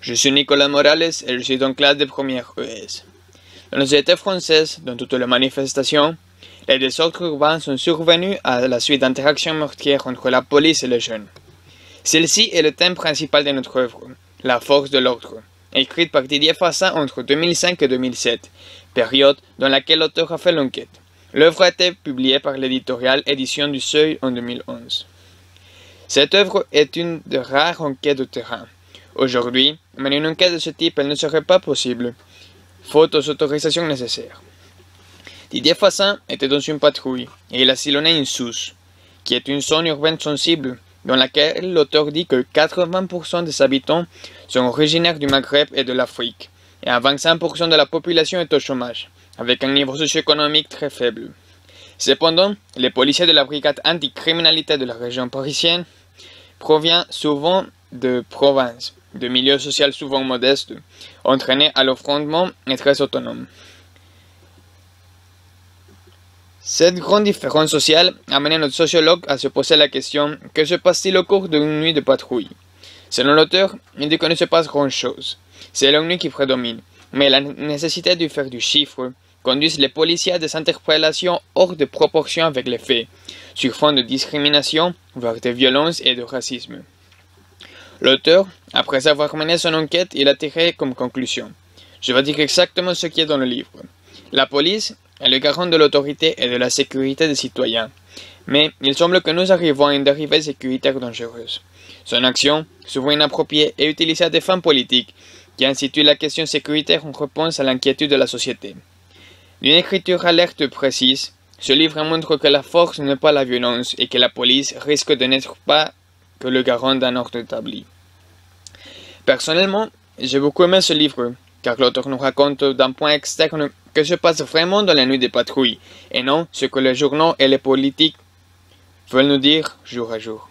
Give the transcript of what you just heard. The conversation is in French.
Je suis Nicolas Morales et je suis en classe de première ES. Dans les États françaises, dans toutes les manifestations, les désordres urbains sont survenus à la suite d'interactions meurtrières entre la police et les jeunes. Celle-ci est le thème principal de notre œuvre, La force de l'ordre, écrite par Didier Fassin entre 2005 et 2007, période dans laquelle l'auteur a fait l'enquête. L'œuvre a été publiée par l'éditorial Édition du Seuil en 2011. Cette œuvre est une des rares enquêtes de terrain. Aujourd'hui, mener une enquête de ce type elle ne serait pas possible, faute aux autorisations nécessaires. Didier Fassin était dans une patrouille et il a sillonné une sousse, qui est une zone urbaine sensible, dans laquelle l'auteur dit que 80% des habitants sont originaires du Maghreb et de l'Afrique, et 25% de la population est au chômage, avec un niveau socio-économique très faible. Cependant, les policiers de la brigade anticriminalité de la région parisienne proviennent souvent de provinces, de milieux sociaux souvent modestes, entraînés à l'affrontement et très autonomes. Cette grande différence sociale a amené notre sociologue à se poser la question: que se passe-t-il au cours d'une nuit de patrouille? Selon l'auteur, il dit qu'il ne se passe grand-chose. C'est l'ennui qui prédomine, mais la nécessité de faire du chiffre conduit les policiers à des interpellations hors de proportion avec les faits, sur fond de discrimination, voire de violence et de racisme. L'auteur, après avoir mené son enquête, il a tiré comme conclusion: je vais dire exactement ce qui est dans le livre. La police est le garant de l'autorité et de la sécurité des citoyens, mais il semble que nous arrivons à une dérivée sécuritaire dangereuse. Son action, souvent inappropriée et utilisée à des fins politiques, qui institue la question sécuritaire en réponse à l'inquiétude de la société. D'une écriture alerte précise, ce livre montre que la force n'est pas la violence et que la police risque de n'être pas que le garant d'un ordre établi. Personnellement, j'ai beaucoup aimé ce livre, car l'auteur nous raconte d'un point externe que se passe vraiment dans la nuit des patrouilles, et non ce que les journaux et les politiques veulent nous dire jour à jour.